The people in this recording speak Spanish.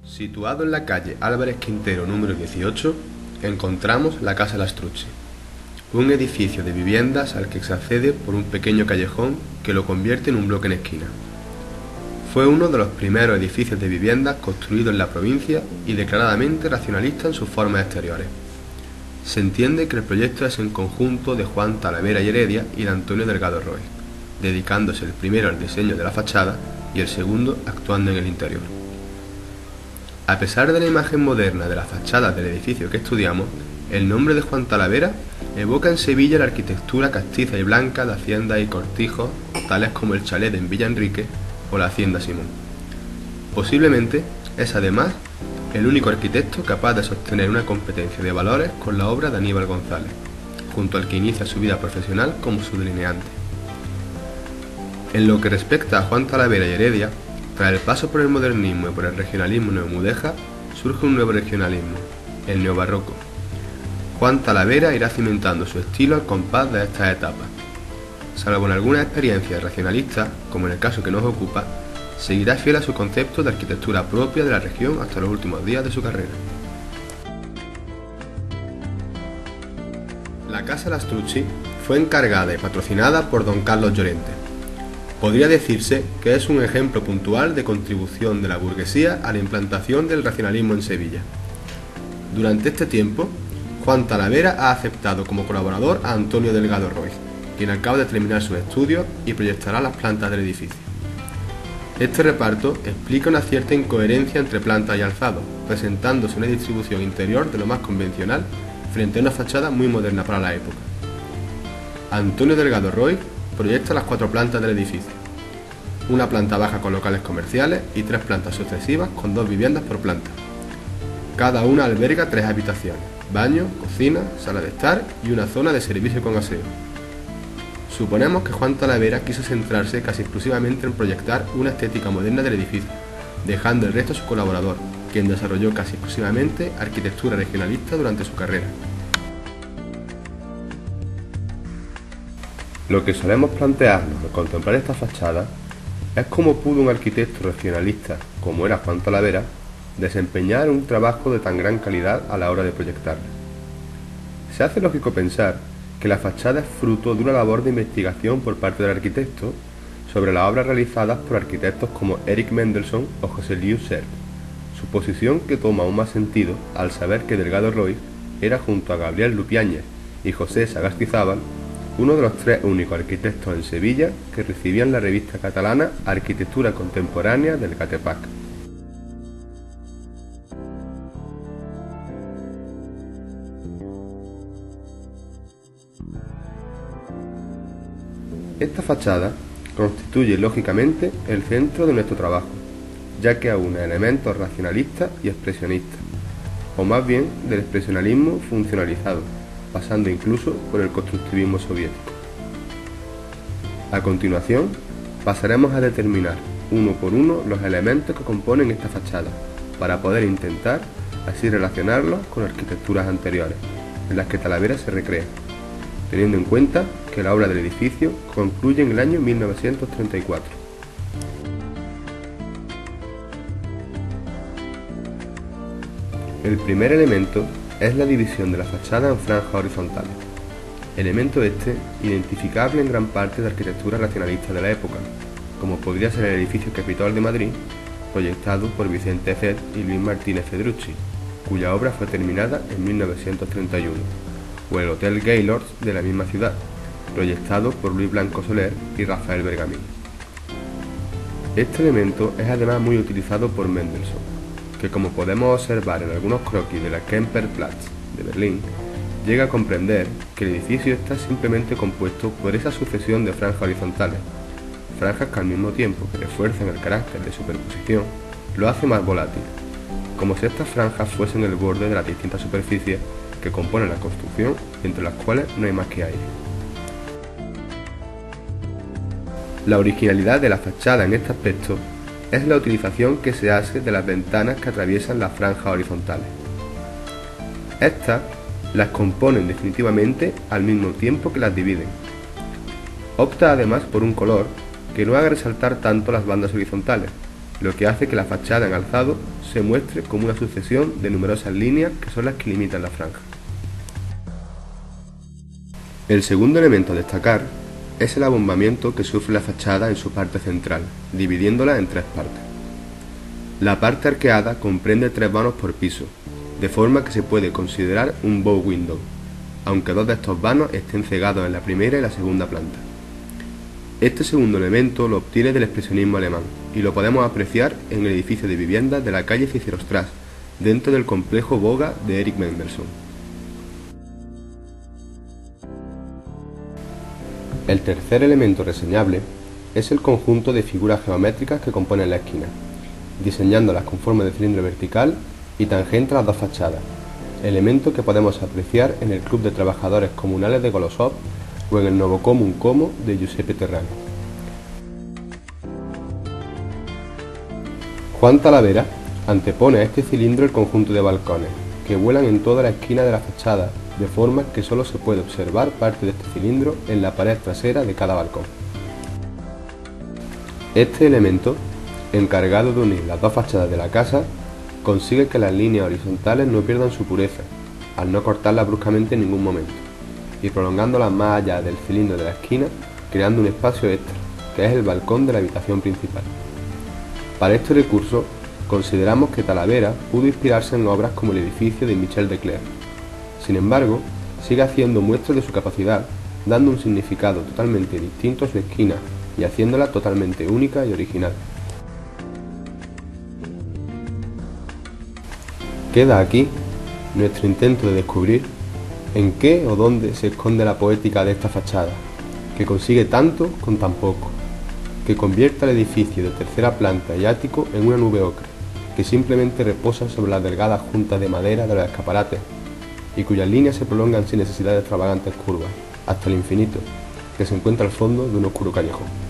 Situado en la calle Álvarez Quintero número 18, encontramos la Casa Lastrucci, un edificio de viviendas al que se accede por un pequeño callejón que lo convierte en un bloque en esquina. Fue uno de los primeros edificios de viviendas construidos en la provincia y declaradamente racionalista en sus formas exteriores. Se entiende que el proyecto es en conjunto de Juan Talavera y Heredia y de Antonio Delgado Roig, dedicándose el primero al diseño de la fachada y el segundo actuando en el interior. A pesar de la imagen moderna de la fachada del edificio que estudiamos, el nombre de Juan Talavera evoca en Sevilla la arquitectura castiza y blanca de haciendas y cortijos, tales como el chalet en Villa Enrique o la hacienda Simón. Posiblemente es además el único arquitecto capaz de sostener una competencia de valores con la obra de Aníbal González, junto al que inicia su vida profesional como su delineante. En lo que respecta a Juan Talavera y Heredia, tras el paso por el modernismo y por el regionalismo neomudéjar, surge un nuevo regionalismo, el neobarroco. Juan Talavera irá cimentando su estilo al compás de estas etapas. Salvo en algunas experiencias racionalistas, como en el caso que nos ocupa, seguirá fiel a su concepto de arquitectura propia de la región hasta los últimos días de su carrera. La Casa Lastrucci fue encargada y patrocinada por don Carlos Llorente. Podría decirse que es un ejemplo puntual de contribución de la burguesía a la implantación del racionalismo en Sevilla. Durante este tiempo, Juan Talavera ha aceptado como colaborador a Antonio Delgado Roig, quien acaba de terminar sus estudios y proyectará las plantas del edificio. Este reparto explica una cierta incoherencia entre planta y alzado, presentándose una distribución interior de lo más convencional frente a una fachada muy moderna para la época. Antonio Delgado Roig proyecta las 4 plantas del edificio, una planta baja con locales comerciales y 3 plantas sucesivas con 2 viviendas por planta. Cada una alberga 3 habitaciones, baño, cocina, sala de estar y una zona de servicio con aseo. Suponemos que Juan Talavera quiso centrarse casi exclusivamente en proyectar una estética moderna del edificio, dejando el resto a su colaborador, quien desarrolló casi exclusivamente arquitectura regionalista durante su carrera. Lo que solemos plantearnos al contemplar esta fachada es cómo pudo un arquitecto regionalista, como era Juan Talavera, desempeñar un trabajo de tan gran calidad a la hora de proyectarla. Se hace lógico pensar que la fachada es fruto de una labor de investigación por parte del arquitecto sobre las obras realizadas por arquitectos como Erik Mendelsohn o José Liu Cerf, suposición que toma aún más sentido al saber que Delgado Roig era, junto a Gabriel Lupiáñez y José Sagastizábal, uno de los 3 únicos arquitectos en Sevilla que recibían la revista catalana Arquitectura Contemporánea del Catepac. Esta fachada constituye lógicamente el centro de nuestro trabajo, ya que aúna elementos racionalistas y expresionistas, o más bien del expresionalismo funcionalizado, pasando incluso por el constructivismo soviético. A continuación, pasaremos a determinar uno por uno los elementos que componen esta fachada, para poder intentar así relacionarlos con arquitecturas anteriores, en las que Talavera se recrea, teniendo en cuenta que la obra del edificio concluye en el año 1934. El primer elemento es la división de la fachada en franjas horizontales, elemento este identificable en gran parte de arquitectura racionalista de la época, como podría ser el edificio Capitol de Madrid, proyectado por Vicente Fed y Luis Martínez Fedrucci, cuya obra fue terminada en 1931, o el Hotel Gaylord de la misma ciudad, proyectado por Luis Blanco Soler y Rafael Bergamín. Este elemento es además muy utilizado por Mendelsohn, que, como podemos observar en algunos croquis de la Kemperplatz de Berlín, llega a comprender que el edificio está simplemente compuesto por esa sucesión de franjas horizontales, franjas que al mismo tiempo que refuerzan el carácter de superposición, lo hace más volátil, como si estas franjas fuesen el borde de las distintas superficies que componen la construcción, entre las cuales no hay más que aire. La originalidad de la fachada en este aspecto es la utilización que se hace de las ventanas que atraviesan las franjas horizontales. Estas las componen definitivamente al mismo tiempo que las dividen. Opta además por un color que no haga resaltar tanto las bandas horizontales, lo que hace que la fachada en alzado se muestre como una sucesión de numerosas líneas que son las que limitan la franja. El segundo elemento a destacar es el abombamiento que sufre la fachada en su parte central, dividiéndola en tres partes. La parte arqueada comprende 3 vanos por piso, de forma que se puede considerar un bow window, aunque 2 de estos vanos estén cegados en la primera y la segunda planta. Este segundo elemento lo obtiene del expresionismo alemán y lo podemos apreciar en el edificio de viviendas de la calle Cicerostras, dentro del complejo Boga de Erich Mendelsohn. El tercer elemento reseñable es el conjunto de figuras geométricas que componen la esquina, diseñándolas con forma de cilindro vertical y tangente a las dos fachadas, elemento que podemos apreciar en el Club de Trabajadores Comunales de Golosov o en el Nuevo Común Como de Giuseppe Terrani. Juan Talavera antepone a este cilindro el conjunto de balcones, que vuelan en toda la esquina de la fachada, de forma que solo se puede observar parte de este cilindro en la pared trasera de cada balcón. Este elemento, encargado de unir las dos fachadas de la casa, consigue que las líneas horizontales no pierdan su pureza, al no cortarlas bruscamente en ningún momento, y prolongándolas más allá del cilindro de la esquina, creando un espacio extra, que es el balcón de la habitación principal. Para este recurso, consideramos que Talavera pudo inspirarse en obras como el edificio de Michel de Clercq. Sin embargo, sigue haciendo muestras de su capacidad, dando un significado totalmente distinto a su esquina y haciéndola totalmente única y original. Queda aquí nuestro intento de descubrir en qué o dónde se esconde la poética de esta fachada, que consigue tanto con tan poco, que convierte al edificio de tercera planta y ático en una nube ocre, que simplemente reposa sobre las delgadas juntas de madera de los escaparates, y cuyas líneas se prolongan sin necesidad de extravagantes curvas, hasta el infinito, que se encuentra al fondo de un oscuro callejón.